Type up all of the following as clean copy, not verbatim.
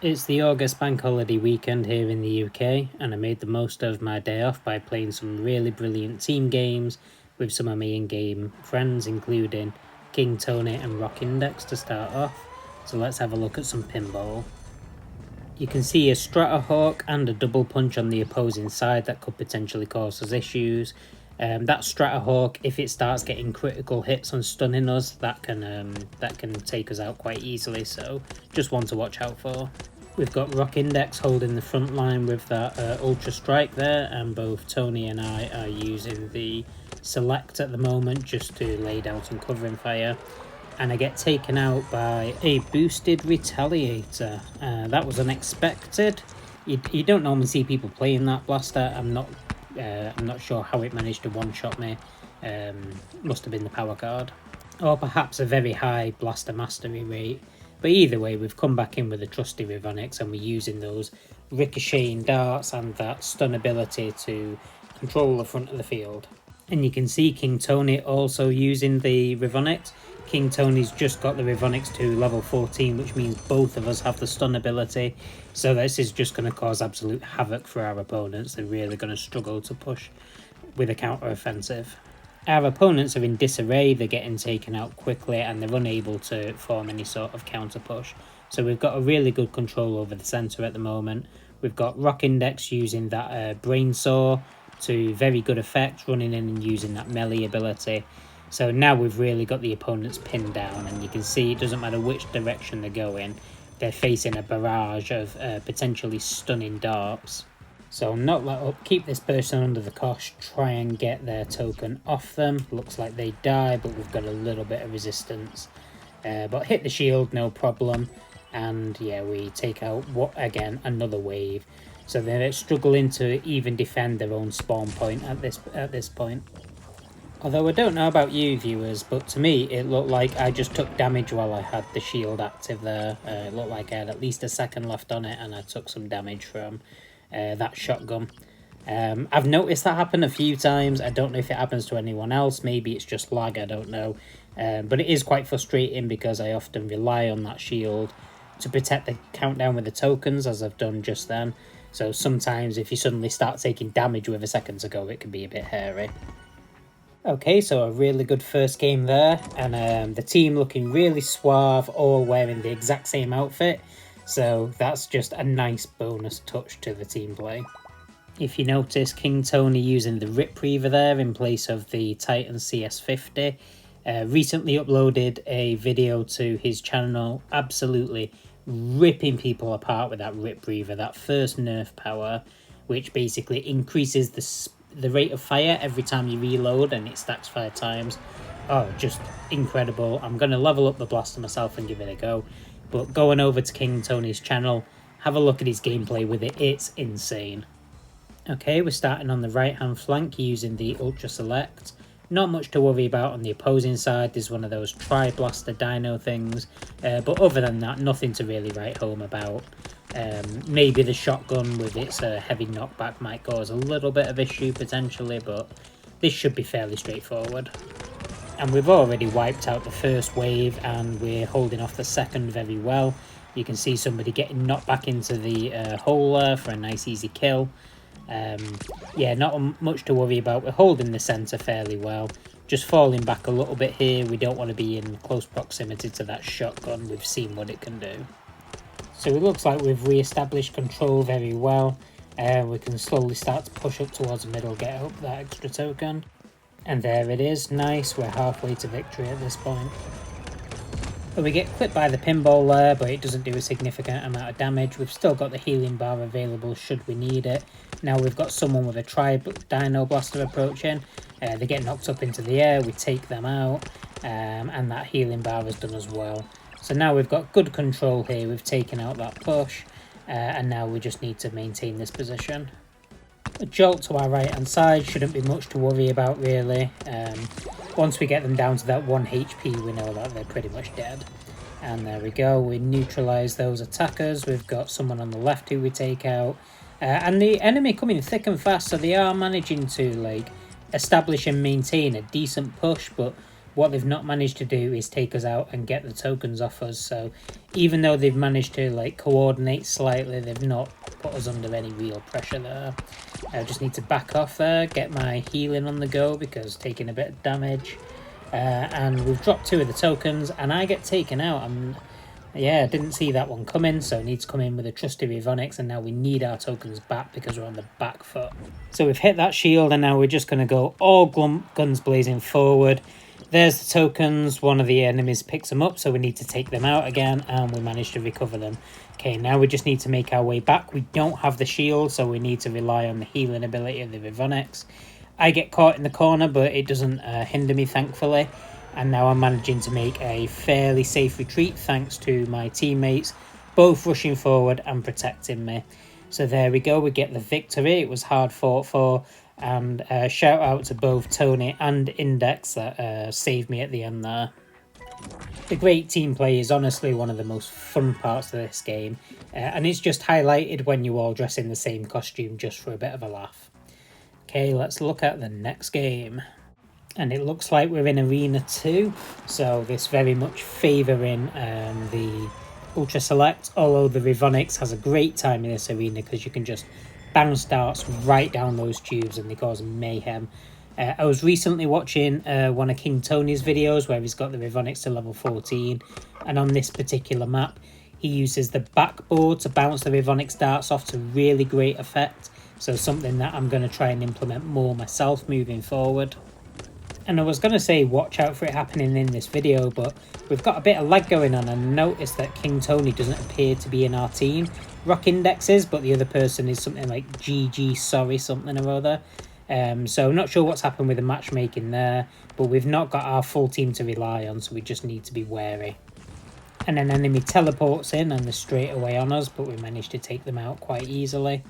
It's the August bank holiday weekend here in the UK, and I made the most of my day off by playing some really brilliant team games with some of my in-game friends, including King Tony and Rock Index to start off. So let's have a look at some pinball. You can see a Stratahawk and a double punch on the opposing side that could potentially cause us issues. That Stratahawk, if it starts getting critical hits and stunning us, that can take us out quite easily. So just one to watch out for. We've got Rock Index holding the front line with that Ultra Strike there, and both Tony and I are using the Select at the moment just to lay down some covering fire. And I get taken out by a boosted Retaliator. That was unexpected. You don't normally see people playing that blaster. I'm not sure how it managed to one-shot me. Must have been the power card. Or perhaps a very high blaster mastery rate. But either way, we've come back in with a trusty Rivonics, and we're using those ricocheting darts and that stun ability to control the front of the field. And you can see King Tony also using the Rivonics. King Tony's just got the Rivonics to level 14, which means both of us have the stun ability. So this is just going to cause absolute havoc for our opponents. They're really going to struggle to push with a counter offensive. Our opponents are in disarray, they're getting taken out quickly and they're unable to form any sort of counter push. So we've got a really good control over the centre at the moment. We've got Rock Index using that Brain Saw to very good effect, running in and using that melee ability. So now we've really got the opponents pinned down, and you can see it doesn't matter which direction they're going, they're facing a barrage of potentially stunning darts. So not let up, keep this person under the cosh, try and get their token off them. Looks like they die, but we've got a little bit of resistance. But hit the shield, no problem. And yeah, we take out, another wave. So they're struggling to even defend their own spawn point at this point. Although I don't know about you viewers, but to me it looked like I just took damage while I had the shield active there. It looked like I had at least a second left on it and I took some damage from that shotgun. I've noticed that happen a few times. I don't know if it happens to anyone else. Maybe it's just lag, I don't know. But it is quite frustrating because I often rely on that shield to protect the countdown with the tokens, as I've done just then. So sometimes if you suddenly start taking damage with a second to go, it can be a bit hairy. Okay, so a really good first game there, and the team looking really suave, all wearing the exact same outfit. So that's just a nice bonus touch to the team play. If you notice, King Tony using the Rip Reaver there in place of the Titan CS50. Recently uploaded a video to his channel, absolutely ripping people apart with that Rip Reaver, that first nerf power, which basically increases the rate of fire every time you reload, and it stacks 5 times. Oh, just incredible. I'm going to level up the blaster myself and give it a go. But going over to King Tony's channel, have a look at his gameplay with it. It's insane. Okay, we're starting on the right hand flank using the Ultra Select. Not much to worry about on the opposing side. There's one of those tri-blaster dino things. But other than that, nothing to really write home about. Maybe the shotgun with its heavy knockback might cause a little bit of issue potentially, but this should be fairly straightforward. And we've already wiped out the first wave and we're holding off the second very well. You can see somebody getting knocked back into the hole there for a nice easy kill. Yeah, not much to worry about. We're holding the centre fairly well. Just falling back a little bit here. We don't want to be in close proximity to that shotgun. We've seen what it can do. So it looks like we've re-established control very well. We can slowly start to push up towards the middle, get up that extra token. And there it is, nice, we're halfway to victory at this point. But we get clipped by the pinball there, but it doesn't do a significant amount of damage. We've still got the healing bar available should we need it. Now we've got someone with a tri-dino blaster approaching. They get knocked up into the air, we take them out, and that healing bar is done as well. So now we've got good control here, we've taken out that push, and now we just need to maintain this position. A jolt to our right hand side, shouldn't be much to worry about really. Once we get them down to that 1 HP, we know that they're pretty much dead. And there we go, we neutralise those attackers. We've got someone on the left who we take out. And the enemy coming thick and fast, so they are managing to establish and maintain a decent push, but What they've not managed to do is take us out and get the tokens off us. So even though they've managed to like coordinate slightly, they've not put us under any real pressure there. I just need to back off there, get my healing on the go because taking a bit of damage. And we've dropped 2 of the tokens and I get taken out. Yeah, didn't see that one coming, so I need to come in with a trusty Rivonix, and now we need our tokens back because we're on the back foot. So we've hit that shield and now we're just going to go all guns blazing forward. There's the tokens, one of the enemies picks them up, so we need to take them out again, and we managed to recover them. Okay, now we just need to make our way back. We don't have the shield, so we need to rely on the healing ability of the Rivonix. I get caught in the corner, but it doesn't hinder me, thankfully. And now I'm managing to make a fairly safe retreat thanks to my teammates, both rushing forward and protecting me. So there we go, we get the victory. It was hard fought for, and shout out to both Tony and Index that saved me at the end there. The great team play is honestly one of the most fun parts of this game, and it's just highlighted when you all dress in the same costume just for a bit of a laugh. Okay, let's look at the next game. And it looks like we're in Arena 2, so this very much favouring the Ultra Select, although the Rivonix has a great time in this arena because you can just bounce darts right down those tubes and they cause mayhem. I was recently watching one of King Tony's videos where he's got the Rivonix to level 14, and on this particular map he uses the backboard to bounce the Rivonix darts off to really great effect, so something that I'm going to try and implement more myself moving forward. And I was going to say watch out for it happening in this video, but we've got a bit of lag going on, and I noticed that King Tony doesn't appear to be in our team. Rock Index is, but the other person is something like GG sorry something or other. So I'm not sure what's happened with the matchmaking there, but we've not got our full team to rely on, so we just need to be wary. And an enemy teleports in and they're straight away on us, but we managed to take them out quite easily.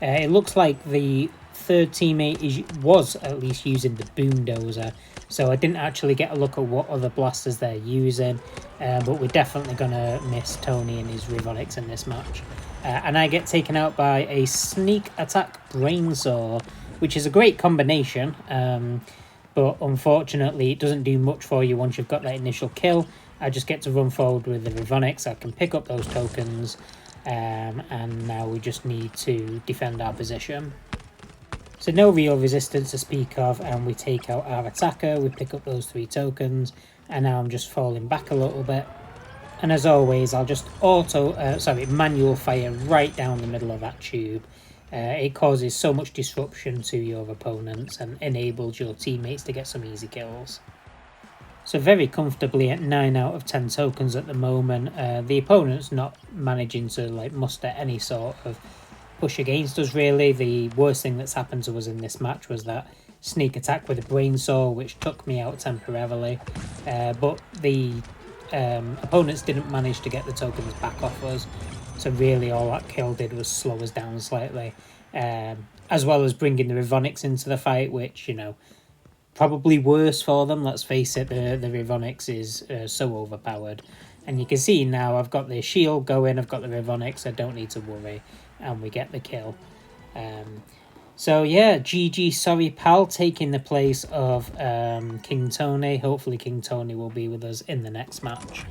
It looks like the third teammate was at least using the Boondozer, so I didn't actually get a look at what other blasters they're using, but we're definitely going to miss Tony and his Rivonix in this match. And I get taken out by a sneak attack brainsaw, which is a great combination, but unfortunately it doesn't do much for you once you've got that initial kill. I just get to run forward with the Rivonix, I can pick up those tokens, and now we just need to defend our position. So no real resistance to speak of, and we take out our attacker, we pick up those 3 tokens, and now I'm just falling back a little bit. And as always, I'll just manual fire right down the middle of that tube. It causes so much disruption to your opponents and enables your teammates to get some easy kills. So very comfortably at 9 out of 10 tokens at the moment. The opponent's not managing to muster any sort of push against us really. The worst thing that's happened to us in this match was that sneak attack with a brainsaw, which took me out temporarily. But the opponents didn't manage to get the tokens back off us. So really all that kill did was slow us down slightly. As well as bringing the Rivonix into the fight, which, you know, probably worse for them. Let's face it, the Rivonix is so overpowered. And you can see now I've got the shield going, I've got the Rivonix, I don't need to worry. And we get the kill. So yeah, GG sorry pal taking the place of King Tony. Hopefully King Tony will be with us in the next match.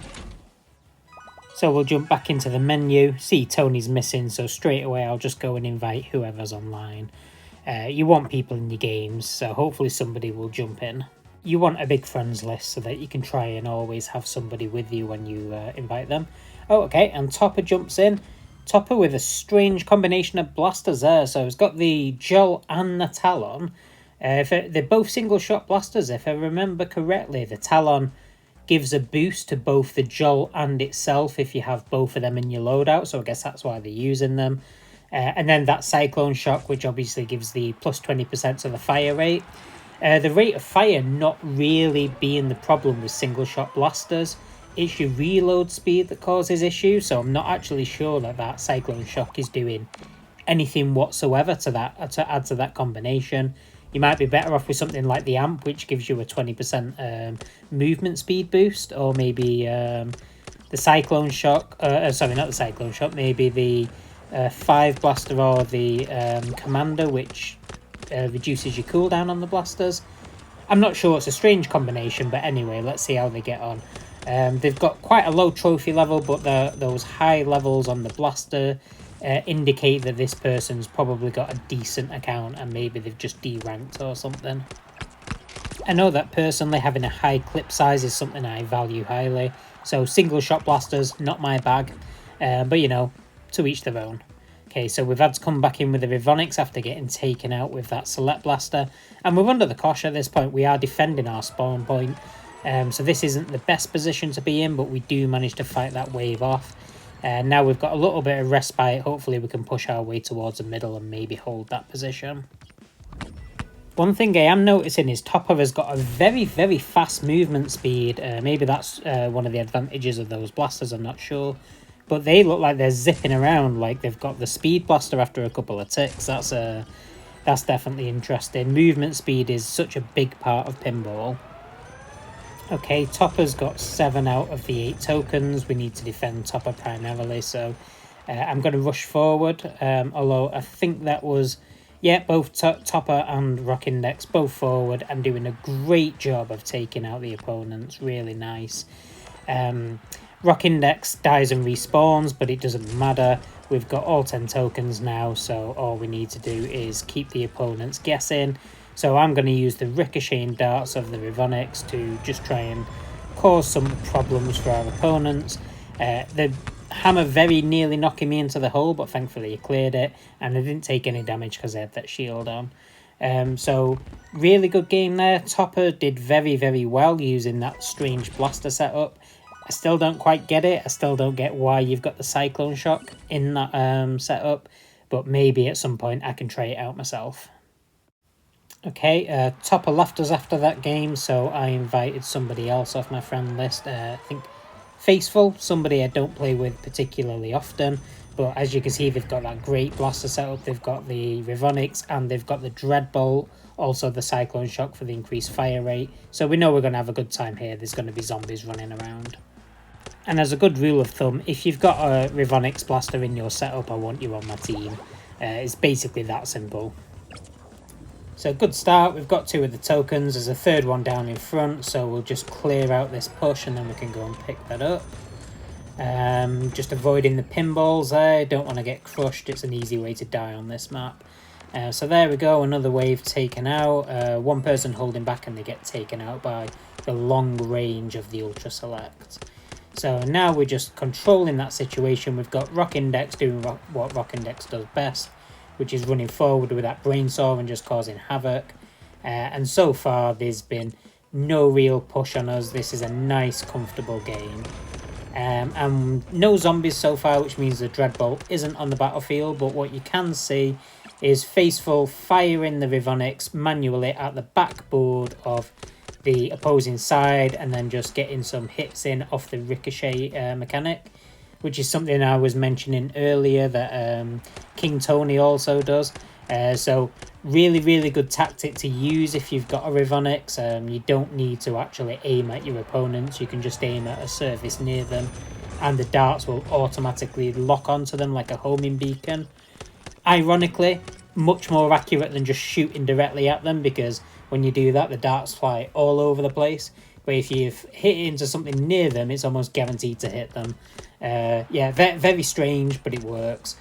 So we'll jump back into the menu. See Tony's missing, so straight away I'll just go and invite whoever's online. You want people in your games, so hopefully somebody will jump in. You want a big friends list so that you can try and always have somebody with you when you invite them. Oh, okay, and Topper jumps in. Topper with a strange combination of blasters there. So it's got the Joel and the Talon. They're both single shot blasters. If I remember correctly, the Talon gives a boost to both the Joel and itself if you have both of them in your loadout. So I guess that's why they're using them. And then that Cyclone Shock, which obviously gives the plus 20% to the fire rate. The rate of fire not really being the problem with single shot blasters. It's your reload speed that causes issues, so I'm not actually sure that that Cyclone Shock is doing anything whatsoever to add to that combination. You might be better off with something like the Amp, which gives you a 20% movement speed boost, or maybe the Cyclone Shock, sorry, not the Cyclone Shock, maybe the 5 blaster or the Commander, which reduces your cooldown on the blasters. I'm not sure, it's a strange combination, but anyway, let's see how they get on. They've got quite a low trophy level, but those high levels on the blaster indicate that this person's probably got a decent account and maybe they've just D-ranked or something. I know that personally having a high clip size is something I value highly, so single shot blasters, not my bag, but you know, to each their own. Okay, so we've had to come back in with the Rivonics after getting taken out with that Select Blaster, and we're under the cosh at this point. We are defending our spawn point, so this isn't the best position to be in, but we do manage to fight that wave off. Now we've got a little bit of respite. Hopefully we can push our way towards the middle and maybe hold that position. One thing I am noticing is Topper has got a very, very fast movement speed. Maybe that's one of the advantages of those blasters, I'm not sure. But they look like they're zipping around, like they've got the speed blaster after a couple of ticks. That's definitely interesting. Movement speed is such a big part of pinball. Okay, Topper's got 7 out of the 8 tokens. We need to defend Topper primarily, so I'm going to rush forward. Although I think that was, yeah, both Topper and Rock Index both forward and doing a great job of taking out the opponents. Really nice. Rock Index dies and respawns, but it doesn't matter. We've got all 10 tokens now, so all we need to do is keep the opponents guessing. So I'm going to use the ricocheting darts of the Rivonics to just try and cause some problems for our opponents. The hammer very nearly knocking me into the hole, but thankfully he cleared it, and I didn't take any damage because I had that shield on. So really good game there. Topper did very, very well using that strange blaster setup. I still don't quite get it. I still don't get why you've got the Cyclone Shock in that setup, but maybe at some point I can try it out myself. Okay, Topper left us after that game, so I invited somebody else off my friend list. I think Faceful, somebody I don't play with particularly often, but as you can see, they've got that great blaster setup. They've got the Rivonics and they've got the Dreadbolt, also the Cyclone Shock for the increased fire rate. So we know we're going to have a good time here. There's going to be zombies running around. And as a good rule of thumb, if you've got a Rivonics blaster in your setup, I want you on my team. It's basically that simple. So good start, we've got 2 of the tokens, there's a third one down in front, so we'll just clear out this push and then we can go and pick that up. Just avoiding the pinballs there, don't want to get crushed, it's an easy way to die on this map. So there we go, another wave taken out, one person holding back and they get taken out by the long range of the Ultra Select. So now we're just controlling that situation. We've got Rock Index doing what Rock Index does best, which is running forward with that brainsaw and just causing havoc. And so far, there's been no real push on us. This is a nice, comfortable game. And no zombies so far, which means the Dreadbolt isn't on the battlefield. But what you can see is Faceful firing the Rivonics manually at the backboard of the opposing side and then just getting some hits in off the ricochet mechanic, which is something I was mentioning earlier that King Tony also does. So really, really good tactic to use if you've got a Rivonics. You don't need to actually aim at your opponents. You can just aim at a surface near them and the darts will automatically lock onto them like a homing beacon. Ironically, much more accurate than just shooting directly at them, because when you do that, the darts fly all over the place. But if you've hit into something near them, it's almost guaranteed to hit them. Yeah, very strange, but it works.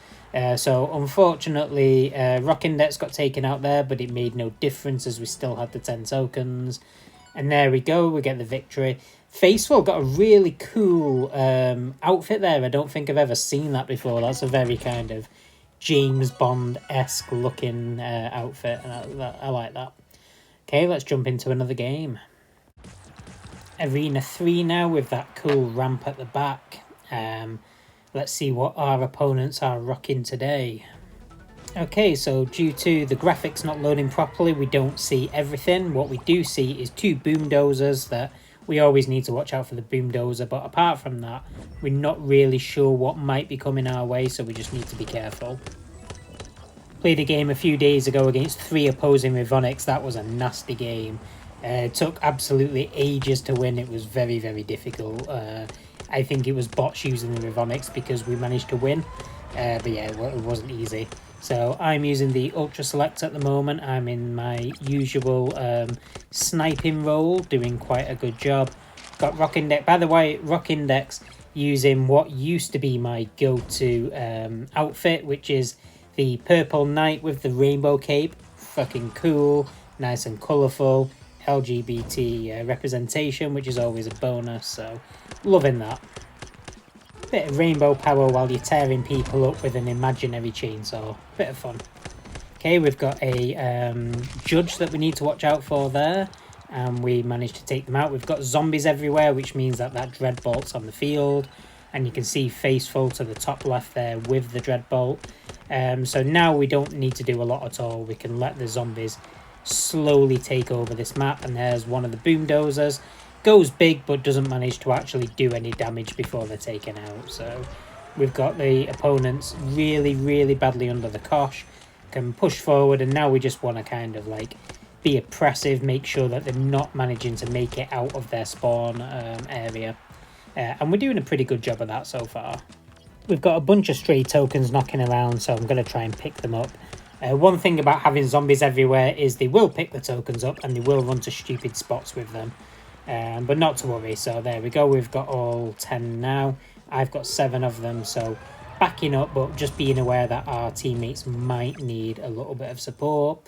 So unfortunately, Rock Index got taken out there, but it made no difference as we still had the 10 tokens. And there we go, we get the victory. Faceful got a really cool outfit there. I don't think I've ever seen that before. That's a very kind of James Bond-esque looking outfit, and I like that. Okay, let's jump into another game. Arena 3 now with that cool ramp at the back. Let's see what our opponents are rocking today. Okay, so due to the graphics not loading properly, we don't see everything. What we do see is 2 boom dozers that we always need to watch out for the boom dozer, but apart from that, we're not really sure what might be coming our way, so we just need to be careful. Played a game a few days ago against 3 opposing Rivonics. That was a nasty game. It took absolutely ages to win. It was very, very difficult. I think it was bots using the Rivonics because we managed to win. But yeah, it wasn't easy. So I'm using the Ultra Select at the moment. I'm in my usual sniping role, doing quite a good job. Got Rock Index. By the way, Rock Index using what used to be my go-to outfit, which is the Purple Knight with the rainbow cape. Fucking cool, nice and colourful. LGBT representation, which is always a bonus, so loving that. Bit of rainbow power while you're tearing people up with an imaginary chainsaw. Bit of fun. Okay, we've got a judge that we need to watch out for there, and we managed to take them out. We've got zombies everywhere, which means that Dreadbolt's on the field, and you can see Faceful to the top left there with the Dreadbolt. So now we don't need to do a lot at all. We can let the zombies slowly take over this map, and there's one of the boom dozers. Goes big but doesn't manage to actually do any damage before they're taken out. So we've got the opponents really badly under the cosh, can push forward, and now we just want to kind of like be oppressive, make sure that they're not managing to make it out of their spawn area, and we're doing a pretty good job of that so far. We've got a bunch of stray tokens knocking around, so I'm going to try and pick them up. One thing about having zombies everywhere is they will pick the tokens up and they will run to stupid spots with them. But not to worry. So there we go. We've got all 10 now. I've got 7 of them. So backing up, but just being aware that our teammates might need a little bit of support.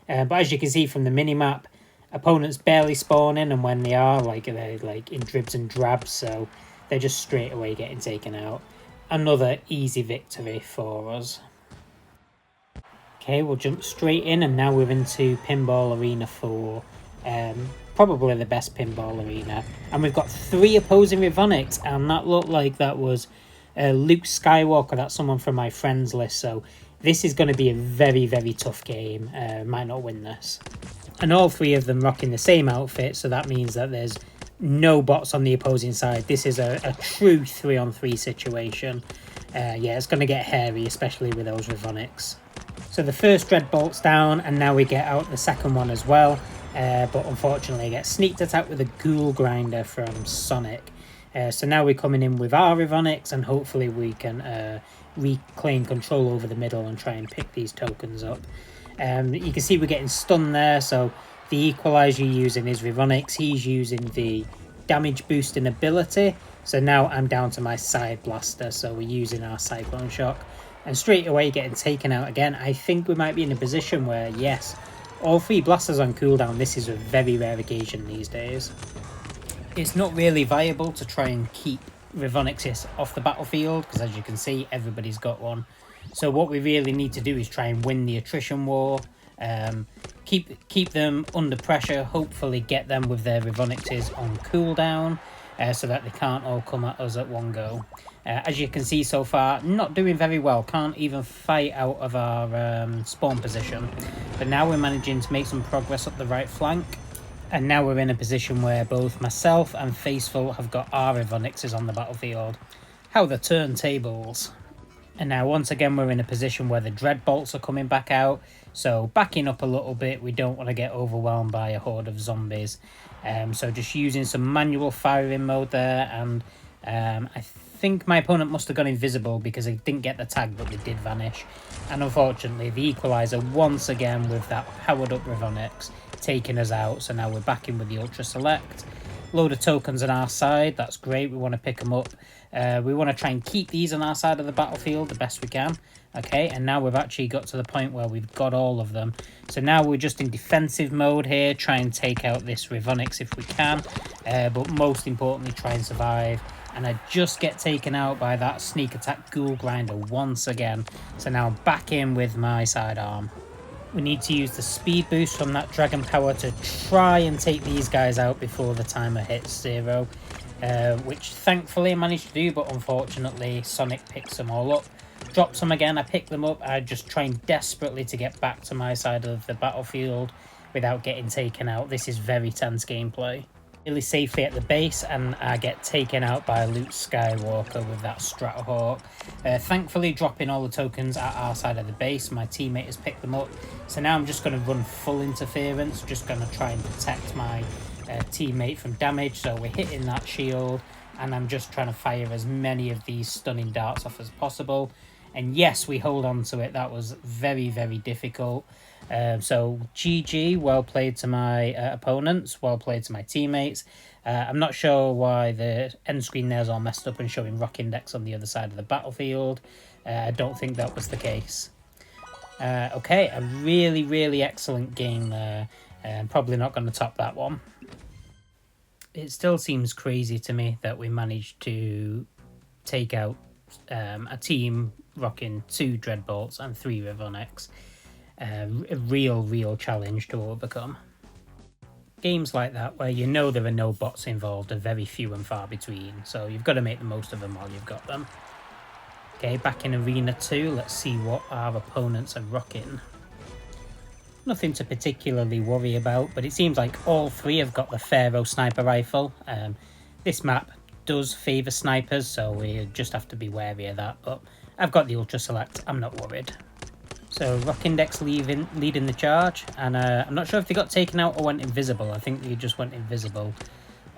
But as you can see from the minimap, opponents barely spawn in, and when they are, they're like in dribs and drabs. So they're just straight away getting taken out. Another easy victory for us. Okay, we'll jump straight in, and now we're into Pinball Arena 4. Probably the best pinball arena, and we've got 3 opposing Rivonics, and that looked like that was Luke Skywalker. That's someone from my friends list, so this is going to be a very tough game. Might not win this. And all 3 of them rocking the same outfit, so that means that there's no bots on the opposing side. This is a true 3-on-3 situation. Yeah, it's going to get hairy, especially with those Rivonics. So the first Dreadbolt's down, and now we get out the second one as well. But unfortunately I get sneaked attack with a Ghoul Grinder from Sonic. So now we're coming in with our Rivonics, and hopefully we can reclaim control over the middle and try and pick these tokens up. You can see we're getting stunned there, so the equalizer using his Rivonics, he's using the damage boosting ability. So now I'm down to my side blaster, so we're using our Cyclone Shock. And straight away getting taken out again. I think we might be in a position where, yes, all 3 blasters on cooldown. This is a very rare occasion these days. It's not really viable to try and keep Rivonics off the battlefield, because as you can see, everybody's got one. So what we really need to do is try and win the attrition war, keep them under pressure, hopefully get them with their Rivonics on cooldown, so that they can't all come at us at one go. As you can see so far, not doing very well. Can't even fight out of our spawn position. But now we're managing to make some progress up the right flank. And now we're in a position where both myself and Faceful have got our Rivonics on the battlefield. How the turntables. And now once again we're in a position where the Dreadbolts are coming back out. So backing up a little bit, we don't want to get overwhelmed by a horde of zombies. So just using some manual firing mode there, and I think my opponent must have gone invisible because they didn't get the tag, but they did vanish. And unfortunately the equalizer once again with that powered up Rivonics taking us out. So now we're back in with the Ultra Select. Load of tokens on our side, that's great, we want to pick them up. We want to try and keep these on our side of the battlefield the best we can. Okay, and now we've actually got to the point where we've got all of them. So now we're just in defensive mode here, try and take out this Rivonics if we can. But most importantly, try and survive. And I just get taken out by that sneak attack Ghoul Grinder once again. So now back in with my sidearm. We need to use the speed boost from that Dragon Power to try and take these guys out before the timer hits 0. Which thankfully I managed to do, but unfortunately Sonic picks them all up. Drops them again, I pick them up, I just trying desperately to get back to my side of the battlefield without getting taken out. This is very tense gameplay. Really safely at the base, and I get taken out by Luke Skywalker with that Stratohawk. Thankfully dropping all the tokens at our side of the base, my teammate has picked them up. So now I'm just going to run full interference, just going to try and protect my teammate from damage. So we're hitting that shield, and I'm just trying to fire as many of these stunning darts off as possible. And yes, we hold on to it. That was very, very difficult. So GG, well played to my opponents, well played to my teammates. I'm not sure why the end screen there's all messed up and showing Rock Index on the other side of the battlefield. I don't think that was the case. Okay, a really, really excellent game there. Probably not going to top that one. It still seems crazy to me that we managed to take out a team rocking 2 Dreadbolts and 3 Rivonics. A real challenge to overcome. Games like that where you know there are no bots involved are very few and far between, so you've got to make the most of them while you've got them. Okay, back in Arena 2, let's see what our opponents are rocking. Nothing to particularly worry about, but it seems like all 3 have got the Pharaoh sniper rifle. This map does favour snipers, so we just have to be wary of that, but I've got the Ultra Select, I'm not worried. So Rock Index leading the charge, and I'm not sure if they got taken out or went invisible. I think they just went invisible.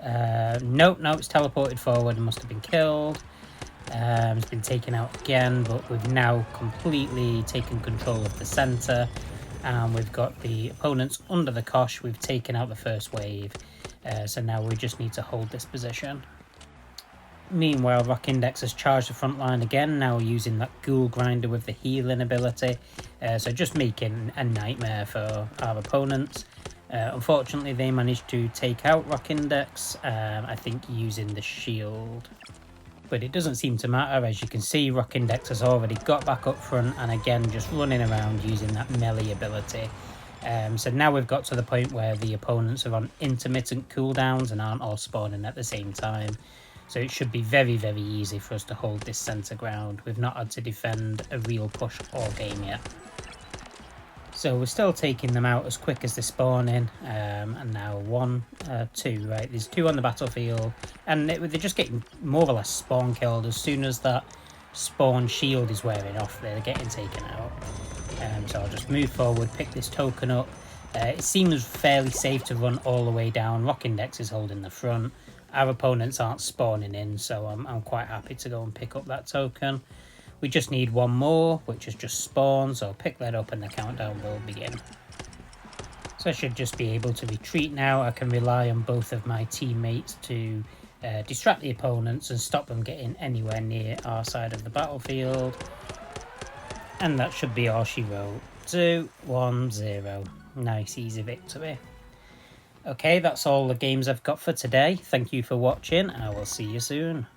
Nope, it's teleported forward and must have been killed. It's been taken out again, but we've now completely taken control of the centre. And we've got the opponents under the cosh. We've taken out the first wave. So now we just need to hold this position. Meanwhile, Rock Index has charged the front line again, now using that Ghoul Grinder with the healing ability. So just making a nightmare for our opponents. Unfortunately, they managed to take out Rock Index, I think using the shield. But it doesn't seem to matter. As you can see, Rock Index has already got back up front and again just running around using that melee ability. So now we've got to the point where the opponents are on intermittent cooldowns and aren't all spawning at the same time. So it should be very easy for us to hold this centre ground. We've not had to defend a real push or game yet. So we're still taking them out as quick as they spawn in. And now 1, 2, right? There's 2 on the battlefield. And they're just getting more or less spawn killed. As soon as that spawn shield is wearing off, they're getting taken out. So I'll just move forward, pick this token up. It seems fairly safe to run all the way down. Rock Index is holding the front. Our opponents aren't spawning in, so I'm quite happy to go and pick up that token. We just need 1 more, which is just spawn, so I'll pick that up and the countdown will begin. So I should just be able to retreat now. I can rely on both of my teammates to distract the opponents and stop them getting anywhere near our side of the battlefield. And that should be all she wrote. 2, 1, 0. Nice, easy victory. Okay, that's all the games I've got for today. Thank you for watching. I will see you soon.